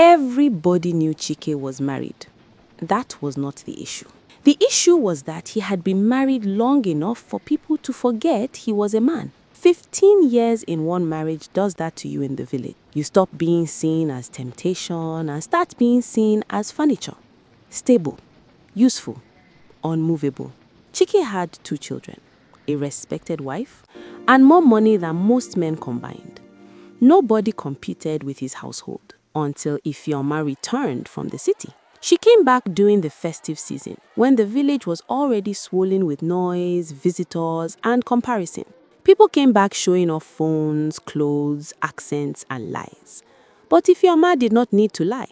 Everybody knew Chike was married. That was not the issue. The issue was that he had been married long enough for people to forget he was a man. 15 years in one marriage does that to you in the village. You stop being seen as temptation and start being seen as furniture. Stable, useful, unmovable. Chike had 2 children, a respected wife, and more money than most men combined. Nobody competed with his household until Ifeoma returned from the city. She came back during the festive season, when the village was already swollen with noise, visitors, and comparison. People came back showing off phones, clothes, accents, and lies. But Ifeoma did not need to lie.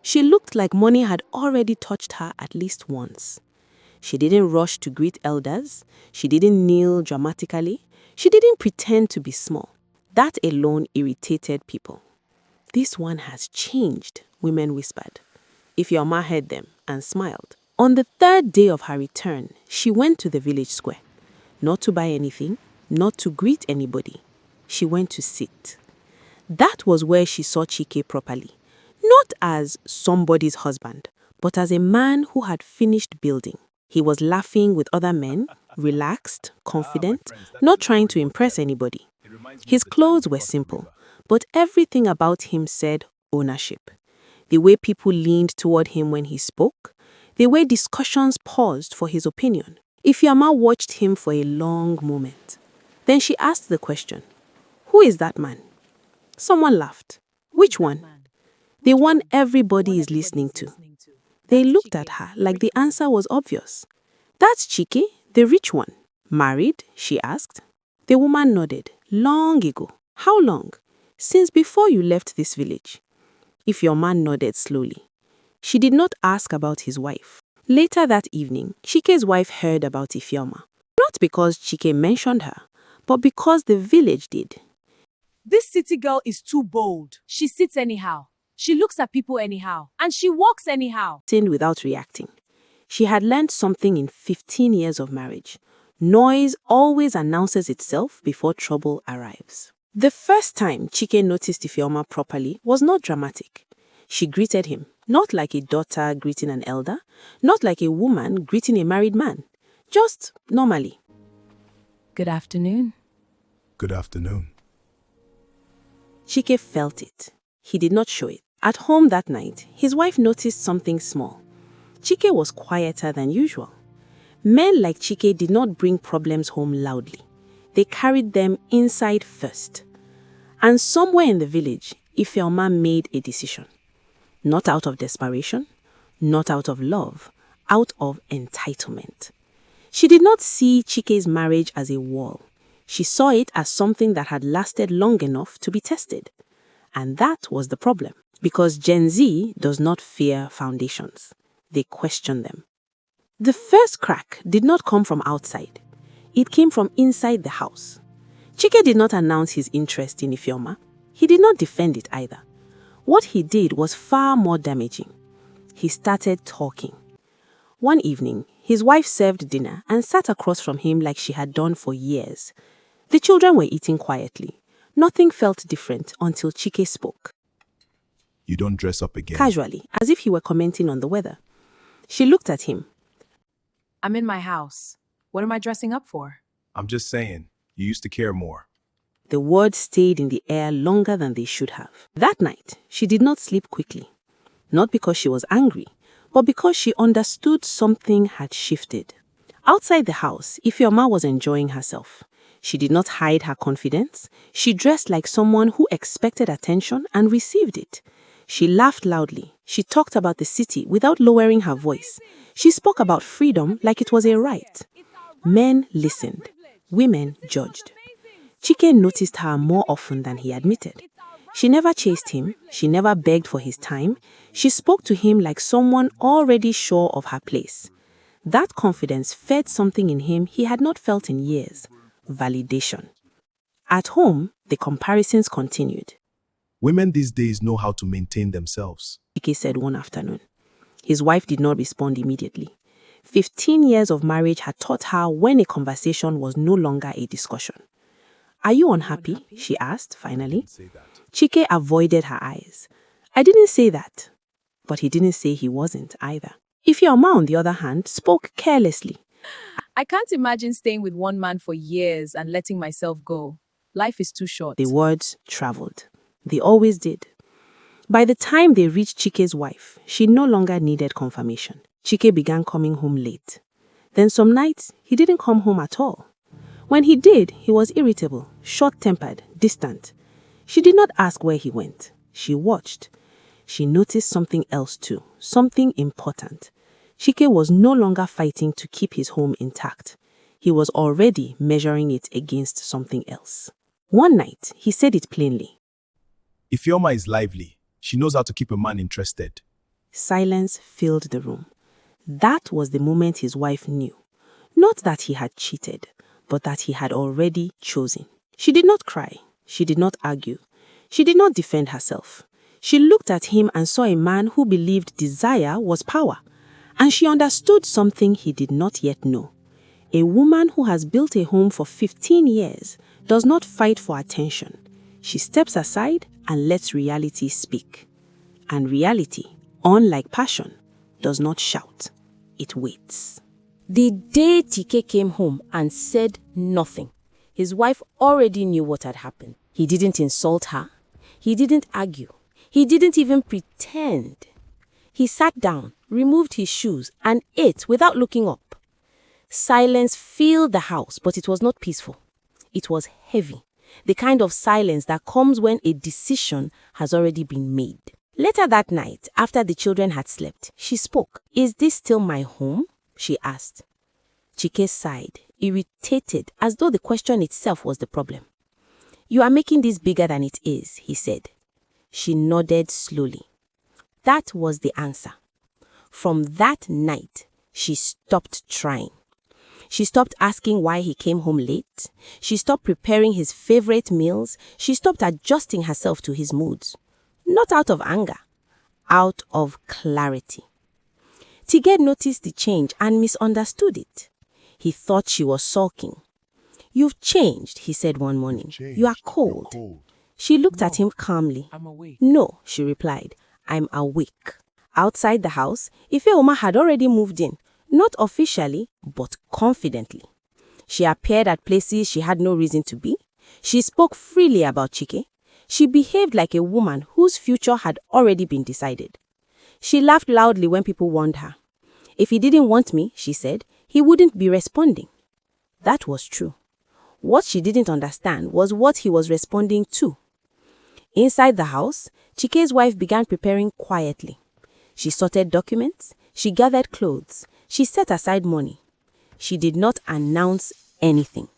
She looked like money had already touched her at least once. She didn't rush to greet elders. She didn't kneel dramatically. She didn't pretend to be small. That alone irritated people. "This one has changed," women whispered. Ifeoma heard them and smiled. On the 3rd day of her return, she went to the village square. Not to buy anything, not to greet anybody. She went to sit. That was where she saw Chike properly. Not as somebody's husband, but as a man who had finished building. He was laughing with other men, relaxed, confident, not trying to impress anybody. His clothes were simple, but everything about him said ownership. The way people leaned toward him when he spoke, the way discussions paused for his opinion. Ifeoma watched him for a long moment. Then she asked the question, "Who is that man?" Someone laughed. "Which one?" "The one everybody is listening to." They looked at her like the answer was obvious. "That's Chike, the rich one." "Married?" she asked. The woman nodded. "Long ago." "How long?" "Since before you left this village." Ifeoma nodded slowly. She did not ask about his wife. Later that evening, Chike's wife heard about Ifeoma. Not because Chike mentioned her, but because the village did. "This city girl is too bold. She sits anyhow. She looks at people anyhow. And she walks anyhow." Without reacting. She had learned something in 15 years of marriage. Noise always announces itself before trouble arrives. The first time Chike noticed Ifeoma properly was not dramatic. She greeted him, not like a daughter greeting an elder, not like a woman greeting a married man, just normally. "Good afternoon." Good afternoon. Chike felt it. He did not show it. At home that night, his wife noticed something small. Chike was quieter than usual. Men like Chike did not bring problems home loudly. They carried them inside first. And somewhere in the village, Ifeoma made a decision. Not out of desperation, not out of love, out of entitlement. She did not see Chike's marriage as a wall. She saw it as something that had lasted long enough to be tested. And that was the problem, because Gen Z does not fear foundations. They question them. The first crack did not come from outside. It came from inside the house. Chike did not announce his interest in Ifeoma. He did not defend it either. What he did was far more damaging. He started talking. One evening, his wife served dinner and sat across from him like she had done for years. The children were eating quietly. Nothing felt different until Chike spoke. "You don't dress up again." Casually, as if he were commenting on the weather. She looked at him. "I'm in my house. What am I dressing up for?" "I'm just saying, you used to care more." The words stayed in the air longer than they should have. That night, she did not sleep quickly. Not because she was angry, but because she understood something had shifted. Outside the house, Ifeoma was enjoying herself. She did not hide her confidence. She dressed like someone who expected attention and received it. She laughed loudly. She talked about the city without lowering her voice. She spoke about freedom like it was a right. Men listened. Women judged. Chike noticed her more often than he admitted. She never chased him. She never begged for his time. She spoke to him like someone already sure of her place. That confidence fed something in him he had not felt in years. Validation. At home, the comparisons continued. "Women these days know how to maintain themselves." Chike said one afternoon. His wife did not respond immediately. 15 years of marriage had taught her when a conversation was no longer a discussion. "Are you unhappy?" she asked finally. Say that. Chike avoided her eyes. I didn't say that. But he didn't say he wasn't either. Ifeoma, on the other hand, spoke carelessly. I can't imagine staying with one man for years and letting myself go. Life is too short. The words traveled. They always did. By the time they reached Chike's wife, she no longer needed confirmation. Chike began coming home late. Then some nights, he didn't come home at all. When he did, he was irritable, short-tempered, distant. She did not ask where he went. She watched. She noticed something else too, something important. Chike was no longer fighting to keep his home intact. He was already measuring it against something else. One night, he said it plainly. Ifeoma is lively. She knows how to keep a man interested. Silence filled the room. That was the moment his wife knew. Not that he had cheated, but that he had already chosen. She did not cry. She did not argue. She did not defend herself. She looked at him and saw a man who believed desire was power. And she understood something he did not yet know. A woman who has built a home for 15 years does not fight for attention. She steps aside and lets reality speak. And reality, unlike passion, does not shout. It waits. The day Chike came home and said nothing, his wife already knew what had happened. He didn't insult her. He didn't argue. He didn't even pretend. He sat down, removed his shoes, and ate without looking up. Silence filled the house, but it was not peaceful. It was heavy, the kind of silence that comes when a decision has already been made. Later that night, after the children had slept, she spoke. "Is this still my home?" she asked. Chike sighed, irritated, as though the question itself was the problem. "You are making this bigger than it is," he said. She nodded slowly. That was the answer. From that night, she stopped trying. She stopped asking why he came home late. She stopped preparing his favorite meals. She stopped adjusting herself to his moods. Not out of anger, out of clarity. Tiged noticed the change and misunderstood it. He thought she was sulking. "You've changed," he said one morning. "You are cold." She looked at him calmly. I'm awake. "No," she replied, "I'm awake." Outside the house, Ifeoma had already moved in, not officially, but confidently. She appeared at places she had no reason to be. She spoke freely about Chike. She behaved like a woman whose future had already been decided. She laughed loudly when people warned her. If he didn't want me, she said, he wouldn't be responding. That was true. What she didn't understand was what he was responding to. Inside the house, Chike's wife began preparing quietly. She sorted documents, she gathered clothes, she set aside money. She did not announce anything.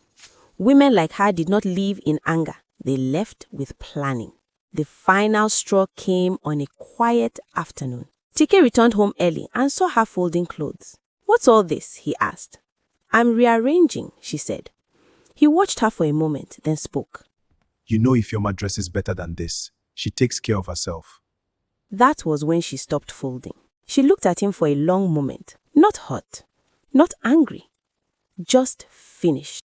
Women like her did not leave in anger. They left with planning. The final straw came on a quiet afternoon. Chike returned home early and saw her folding clothes. "What's all this?" he asked. "I'm rearranging," she said. He watched her for a moment, then spoke. You know Ifeoma dresses better than this. She takes care of herself. That was when she stopped folding. She looked at him for a long moment, not hurt, not angry, just finished.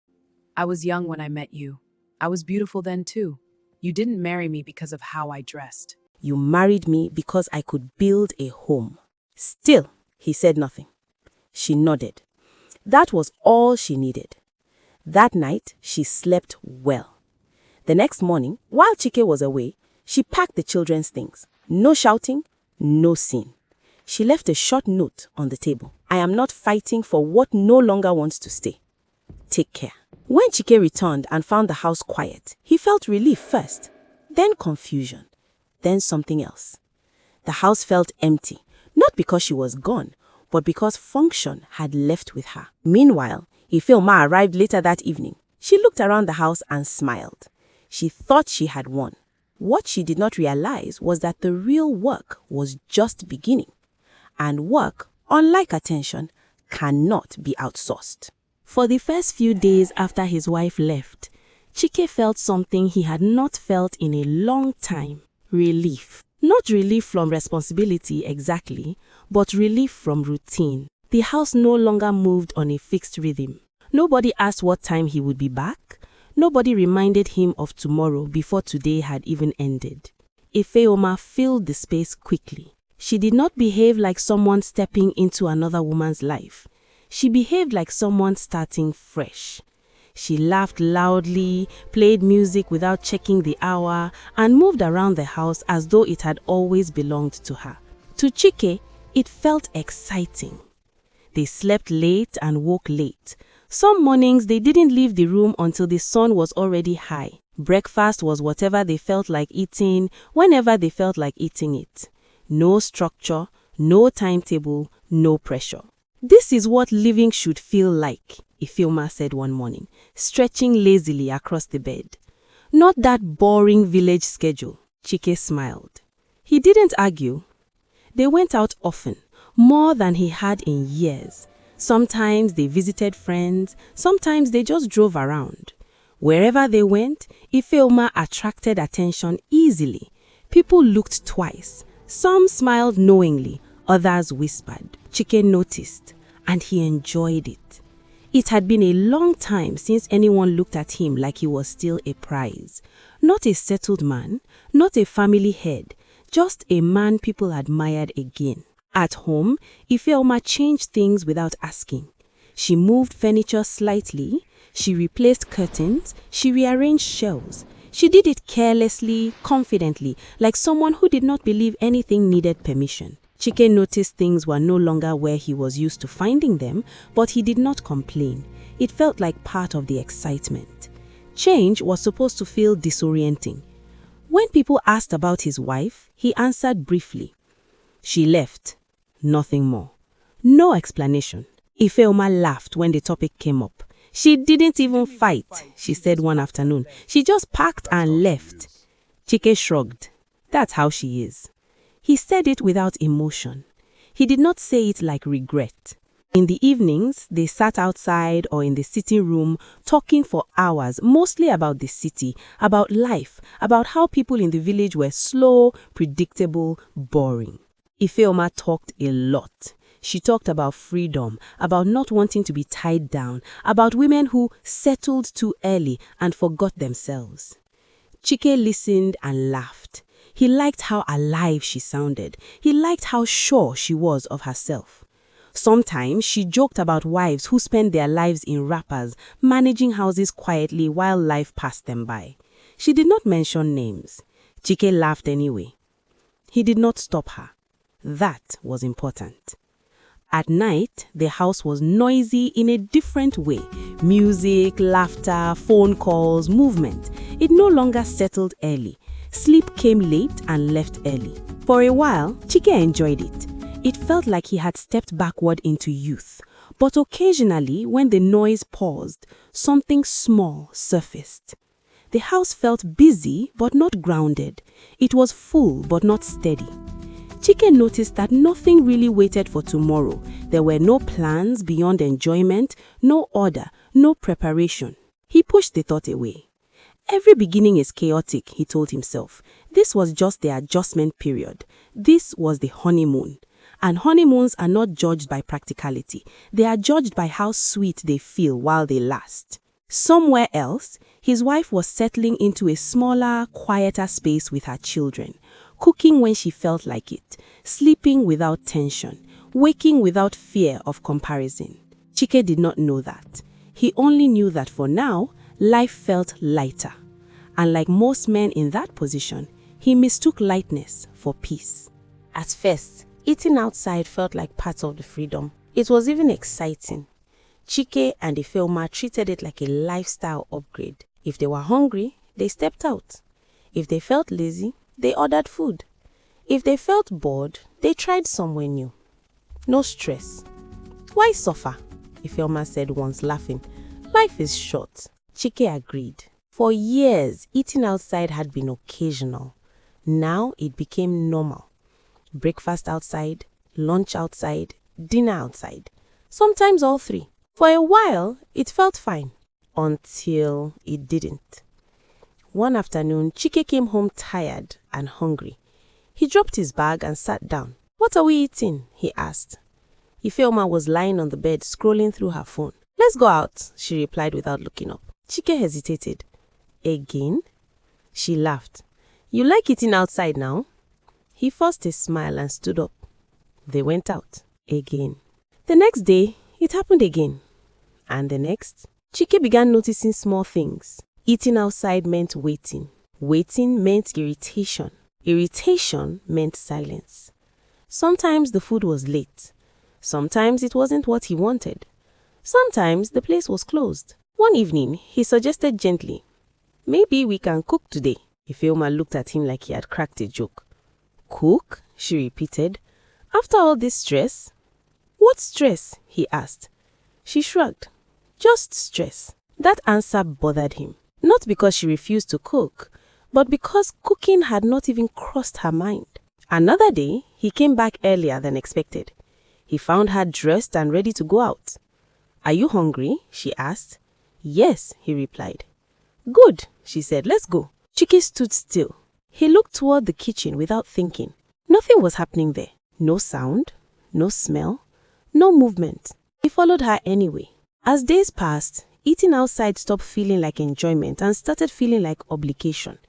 I was young when I met you. I was beautiful then too. You didn't marry me because of how I dressed. You married me because I could build a home. Still, he said nothing. She nodded. That was all she needed. That night, she slept well. The next morning, while Chike was away, she packed the children's things. No shouting, no scene. She left a short note on the table. "I am not fighting for what no longer wants to stay. Take care." When Chike returned and found the house quiet, he felt relief first, then confusion, then something else. The house felt empty, not because she was gone, but because function had left with her. Meanwhile, Ifeoma arrived later that evening. She looked around the house and smiled. She thought she had won. What she did not realize was that the real work was just beginning. And work, unlike attention, cannot be outsourced. For the first few days after his wife left, Chike felt something he had not felt in a long time. Relief. Not relief from responsibility exactly, but relief from routine. The house no longer moved on a fixed rhythm. Nobody asked what time he would be back. Nobody reminded him of tomorrow before today had even ended. Ifeoma filled the space quickly. She did not behave like someone stepping into another woman's life. She behaved like someone starting fresh. She laughed loudly, played music without checking the hour, and moved around the house as though it had always belonged to her. To Chike, it felt exciting. They slept late and woke late. Some mornings they didn't leave the room until the sun was already high. Breakfast was whatever they felt like eating, whenever they felt like eating it. No structure, no timetable, no pressure. This is what living should feel like, Ifeoma said one morning, stretching lazily across the bed. Not that boring village schedule. Chike smiled. He didn't argue. They went out often, more than he had in years. Sometimes they visited friends, sometimes they just drove around. Wherever they went, Ifeoma attracted attention easily. People looked twice. Some smiled knowingly, others whispered. Chike noticed, and he enjoyed it. It had been a long time since anyone looked at him like he was still a prize. Not a settled man, not a family head, just a man people admired again. At home, Ifeoma changed things without asking. She moved furniture slightly, she replaced curtains, she rearranged shelves. She did it carelessly, confidently, like someone who did not believe anything needed permission. Chike noticed things were no longer where he was used to finding them, but he did not complain. It felt like part of the excitement. Change was supposed to feel disorienting. When people asked about his wife, he answered briefly. She left. Nothing more. No explanation. Ifeoma laughed when the topic came up. She didn't even fight, she said one afternoon. She just packed and left. Chike shrugged. That's how she is. He said it without emotion. He did not say it like regret. In the evenings, they sat outside or in the sitting room talking for hours, mostly about the city, about life, about how people in the village were slow, predictable, boring. Ifeoma talked a lot. She talked about freedom, about not wanting to be tied down, about women who settled too early and forgot themselves. Chike listened and laughed. He liked how alive she sounded. He liked how sure she was of herself. Sometimes she joked about wives who spent their lives in wrappers, managing houses quietly while life passed them by. She did not mention names. Chike laughed anyway. He did not stop her. That was important. At night, the house was noisy in a different way. Music, laughter, phone calls, movement. It no longer settled early. Sleep came late and left early. For a while, Chike enjoyed it. It felt like he had stepped backward into youth. But occasionally, when the noise paused, something small surfaced. The house felt busy but not grounded. It was full but not steady. Chike noticed that nothing really waited for tomorrow. There were no plans beyond enjoyment, no order, no preparation. He pushed the thought away. Every beginning is chaotic, he told himself. This was just the adjustment period. This was the honeymoon. And honeymoons are not judged by practicality. They are judged by how sweet they feel while they last. Somewhere else, his wife was settling into a smaller, quieter space with her children. Cooking when she felt like it, sleeping without tension, waking without fear of comparison. Chike did not know that. He only knew that for now, life felt lighter. And like most men in that position, he mistook lightness for peace. At first, eating outside felt like part of the freedom. It was even exciting. Chike and Ifeoma treated it like a lifestyle upgrade. If they were hungry, they stepped out. If they felt lazy, they ordered food. If they felt bored, they tried somewhere new. No stress. Why suffer? Ifeoma said once, laughing. Life is short. Chike agreed. For years, eating outside had been occasional. Now it became normal. Breakfast outside, lunch outside, dinner outside. Sometimes all three. For a while, it felt fine. Until it didn't. One afternoon, Chike came home tired and hungry. He dropped his bag and sat down. "What are we eating?" he asked. Ifeoma was lying on the bed scrolling through her phone. "Let's go out," she replied without looking up. Chike hesitated. "Again?" She laughed. You like eating outside now? He forced a smile and stood up. They went out again. The next day, it happened again. And the next, Chike began noticing small things. Eating outside meant waiting. Waiting meant irritation. Irritation meant silence. Sometimes the food was late. Sometimes it wasn't what he wanted. Sometimes the place was closed. One evening, he suggested gently, "Maybe we can cook today." Ifeoma looked at him like he had cracked a joke. "Cook?" she repeated. "After all this stress?" "What stress?" he asked. She shrugged. "Just stress." That answer bothered him. Not because she refused to cook, but because cooking had not even crossed her mind. Another day, he came back earlier than expected. He found her dressed and ready to go out. "Are you hungry?" she asked. "Yes," he replied. "Good," she said. "Let's go." Chike stood still. He looked toward the kitchen without thinking. Nothing was happening there. No sound, no smell, no movement. He followed her anyway. As days passed, eating outside stopped feeling like enjoyment and started feeling like obligation.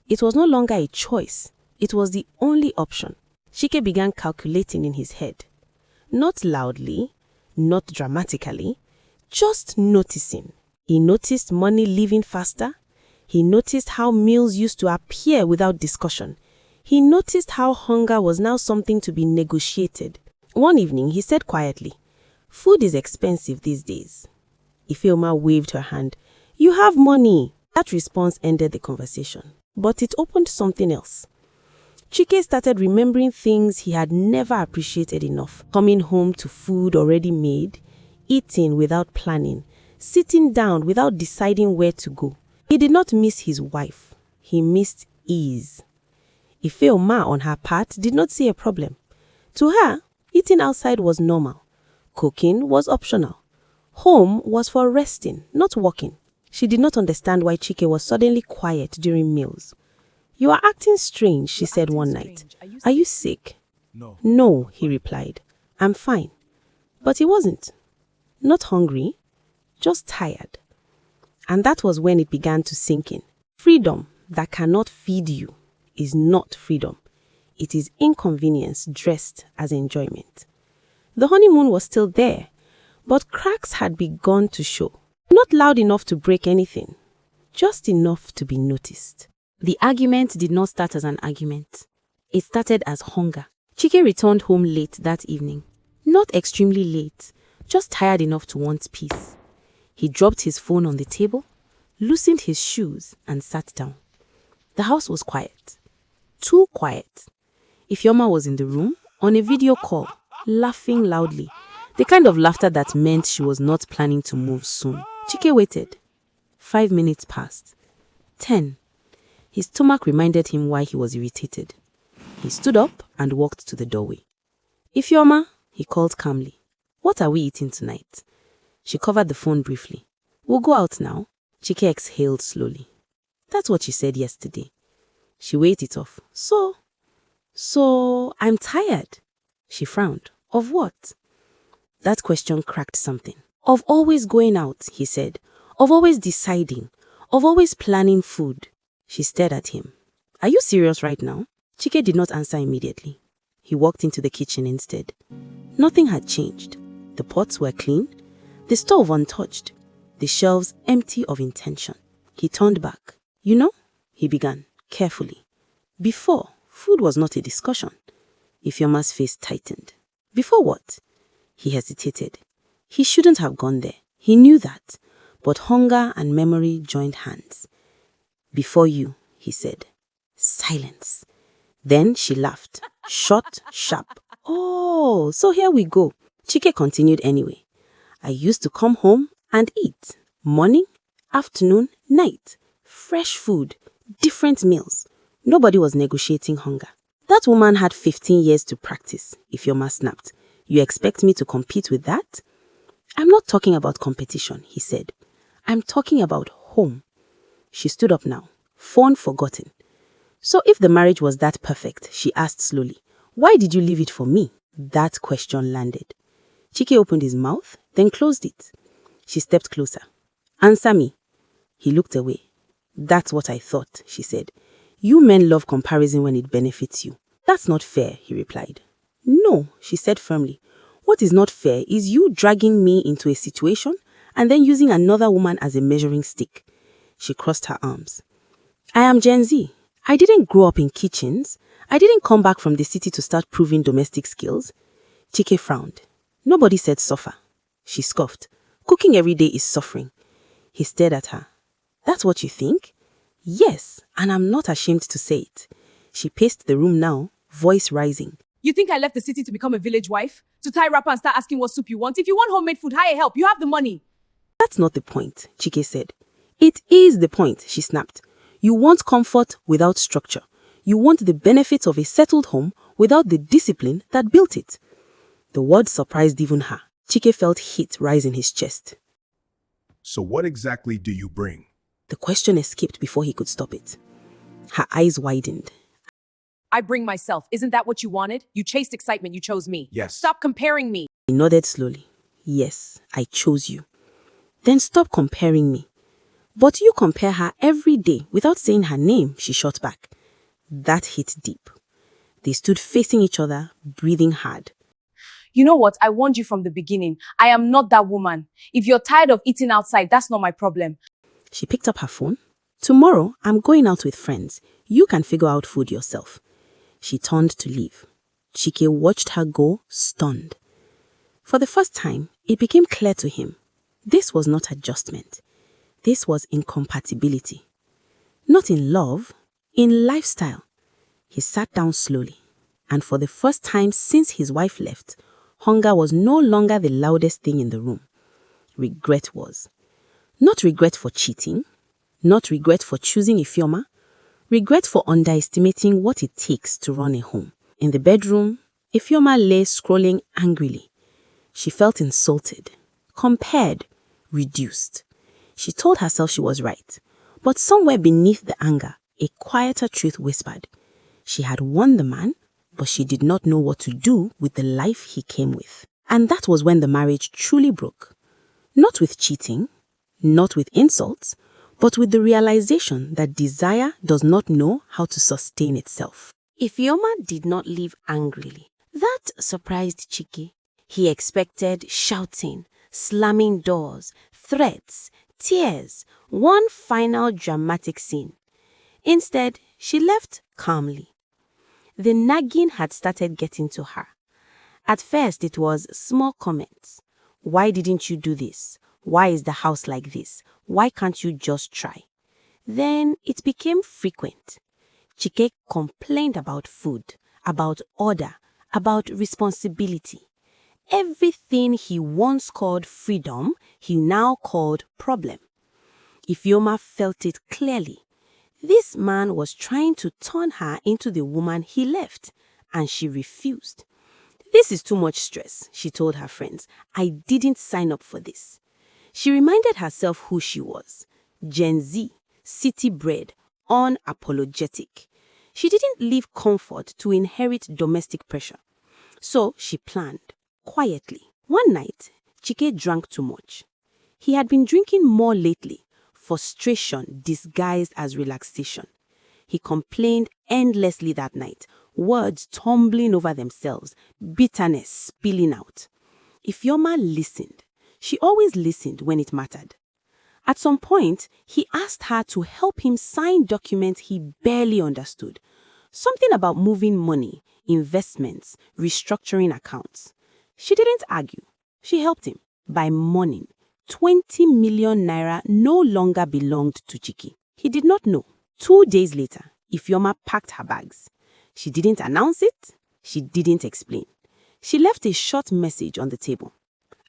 It was no longer a choice. It was the only option. Chike began calculating in his head. Not loudly, not dramatically, just noticing. He noticed money leaving faster. He noticed how meals used to appear without discussion. He noticed how hunger was now something to be negotiated. One evening, he said quietly, "Food is expensive these days." Ifeoma waved her hand. "You have money." That response ended the conversation, but it opened something else. Chike started remembering things he had never appreciated enough. Coming home to food already made, eating without planning, sitting down without deciding where to go. He did not miss his wife. He missed ease. Ifeoma, on her part, did not see a problem. To her, eating outside was normal. Cooking was optional. Home was for resting, not working. She did not understand why Chike was suddenly quiet during meals. "You are acting strange," she said one night. "Are you sick?" No. "No," he replied. "I'm fine." But he wasn't. Not hungry, just tired. And that was when it began to sink in. Freedom that cannot feed you is not freedom. It is inconvenience dressed as enjoyment. The honeymoon was still there, but cracks had begun to show. Not loud enough to break anything, just enough to be noticed. The argument did not start as an argument. It started as hunger. Chike returned home late that evening. Not extremely late, just tired enough to want peace. He dropped his phone on the table, loosened his shoes, and sat down. The house was quiet. Too quiet. Ifeoma was in the room, on a video call, laughing loudly. The kind of laughter that meant she was not planning to move soon. Chike waited. 5 minutes passed. 10. His stomach reminded him why he was irritated. He stood up and walked to the doorway. "Ifeoma," he called calmly. "What are we eating tonight?" She covered the phone briefly. "We'll go out now." Chike exhaled slowly. "That's what you said yesterday." She waved it off. So, I'm tired." She frowned. "Of what?" That question cracked something. "Of always going out," he said. "Of always deciding. Of always planning food." She stared at him. "Are you serious right now?" Chike did not answer immediately. He walked into the kitchen instead. Nothing had changed. The pots were clean, the stove untouched, the shelves empty of intention. He turned back. "You know," he began, carefully. "Before, food was not a discussion." Ifeoma's face tightened. "Before what?" He hesitated. He shouldn't have gone there. He knew that. But hunger and memory joined hands. "Before you," he said. Silence. Then she laughed. Short, sharp. "Oh, so here we go." Chike continued anyway. "I used to come home and eat. Morning, afternoon, night. Fresh food. Different meals. Nobody was negotiating hunger." "That woman had 15 years to practice," Ifeoma snapped. "You expect me to compete with that?" "I'm not talking about competition," he said. "I'm talking about home." She stood up now, phone forgotten. "So if the marriage was that perfect," she asked slowly, "why did you leave it for me?" That question landed. Chike opened his mouth, then closed it. She stepped closer. "Answer me." He looked away. "That's what I thought," she said. You men love comparison when it benefits you. That's not fair, he replied. No, she said firmly. What is not fair is you dragging me into a situation and then using another woman as a measuring stick. She crossed her arms. I am Gen Z. I didn't grow up in kitchens. I didn't come back from the city to start proving domestic skills. Chike frowned. Nobody said suffer. She scoffed. Cooking every day is suffering. He stared at her. That's what you think? Yes, and I'm not ashamed to say it. She paced the room now, voice rising. You think I left the city to become a village wife? To tie wrapper and start asking what soup you want? If you want homemade food, hire help. You have the money. That's not the point, Chike said. It is the point, she snapped. You want comfort without structure. You want the benefits of a settled home without the discipline that built it. The word surprised even her. Chike felt heat rise in his chest. So what exactly do you bring? The question escaped before he could stop it. Her eyes widened. I bring myself. Isn't that what you wanted? You chased excitement. You chose me. Yes. Stop comparing me. He nodded slowly. Yes, I chose you. Then stop comparing me. But you compare her every day without saying her name, she shot back. That hit deep. They stood facing each other, breathing hard. You know what? I warned you from the beginning. I am not that woman. If you're tired of eating outside, that's not my problem. She picked up her phone. Tomorrow, I'm going out with friends. You can figure out food yourself. She turned to leave. Chike watched her go, stunned. For the first time, it became clear to him. This was not adjustment. This was incompatibility. Not in love, in lifestyle. He sat down slowly, and for the first time since his wife left, hunger was no longer the loudest thing in the room. Regret was. Not regret for cheating, not regret for choosing Ifeoma, regret for underestimating what it takes to run a home. In the bedroom, Ifeoma lay scrolling angrily. She felt insulted, compared, reduced. She told herself she was right, but somewhere beneath the anger, a quieter truth whispered. She had won the man, but she did not know what to do with the life he came with. And that was when the marriage truly broke. Not with cheating, not with insults, but with the realization that desire does not know how to sustain itself. Ifeoma did not leave angrily. That surprised Chike. He expected shouting, slamming doors, threats, tears, one final dramatic scene. Instead, she left calmly. The nagging had started getting to her. At first, it was small comments. Why didn't you do this? Why is the house like this? Why can't you just try? Then it became frequent. Chike complained about food, about order, about responsibility. Everything he once called freedom, he now called problem. Ifeoma felt it clearly. This man was trying to turn her into the woman he left, and she refused. This is too much stress, she told her friends. I didn't sign up for this. She reminded herself who she was. Gen Z, city-bred, unapologetic. She didn't leave comfort to inherit domestic pressure. So she planned, quietly. One night, Chike drank too much. He had been drinking more lately, frustration disguised as relaxation. He complained endlessly that night, words tumbling over themselves, bitterness spilling out. Ifeoma listened. She always listened when it mattered. At some point, he asked her to help him sign documents he barely understood. Something about moving money, investments, restructuring accounts. She didn't argue. She helped him. By morning, 20 million naira no longer belonged to Chike. He did not know. 2 days later, Ifeoma packed her bags. She didn't announce it. She didn't explain. She left a short message on the table.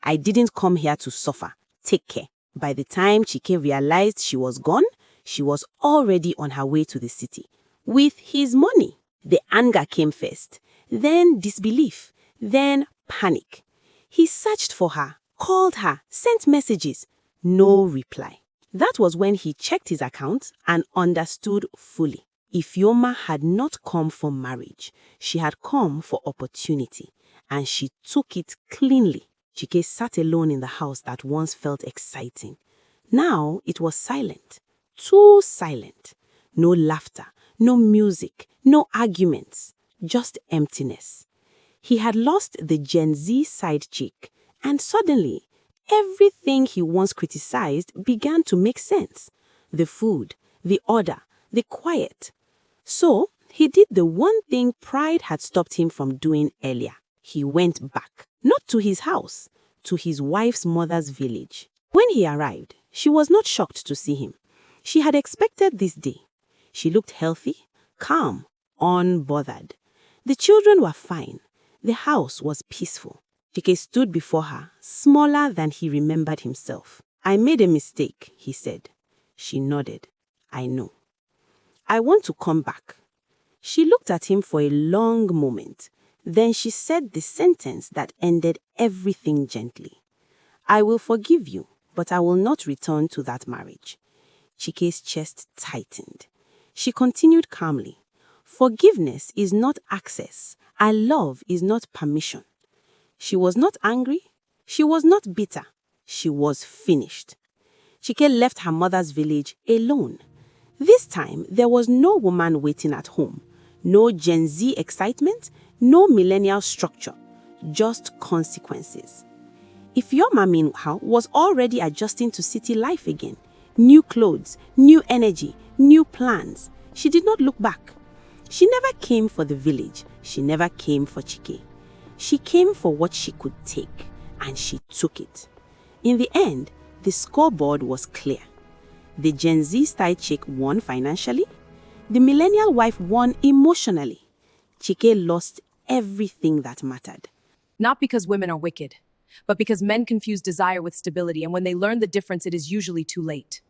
I didn't come here to suffer. Take care. By the time Chike realized she was gone, she was already on her way to the city. With his money. The anger came first, then disbelief, then panic. He searched for her, called her, sent messages. No reply. That was when he checked his account and understood fully. Ifeoma had not come for marriage. She had come for opportunity, and she took it cleanly. Chike sat alone in the house that once felt exciting. Now it was silent. Too silent. No laughter, No music, no arguments, just emptiness. He had lost the Gen Z side chick, and suddenly, everything he once criticized began to make sense. The food, the order, the quiet. So, he did the one thing pride had stopped him from doing earlier. He went back, not to his house, to his wife's mother's village. When he arrived, she was not shocked to see him. She had expected this day. She looked healthy, calm, unbothered. The children were fine. The house was peaceful. Chike stood before her, smaller than he remembered himself. "I made a mistake," he said. She nodded. "I know. I want to come back." She looked at him for a long moment. Then she said the sentence that ended everything gently. "I will forgive you, but I will not return to that marriage." Chike's chest tightened. She continued calmly. "Forgiveness is not access, and love is not permission." She was not angry. She was not bitter. She was finished. Chike left her mother's village alone. This time, there was no woman waiting at home. No Gen Z excitement, no millennial structure, just consequences. Ifeoma, meanwhile, was already adjusting to city life again. New clothes, new energy, new plans. She did not look back. She never came for the village. She never came for Chike. She came for what she could take, and she took it. In the end, the scoreboard was clear. The Gen Z style chick won financially. The millennial wife won emotionally. Chike lost everything that mattered. Not because women are wicked, but because men confuse desire with stability, and when they learn the difference, it is usually too late.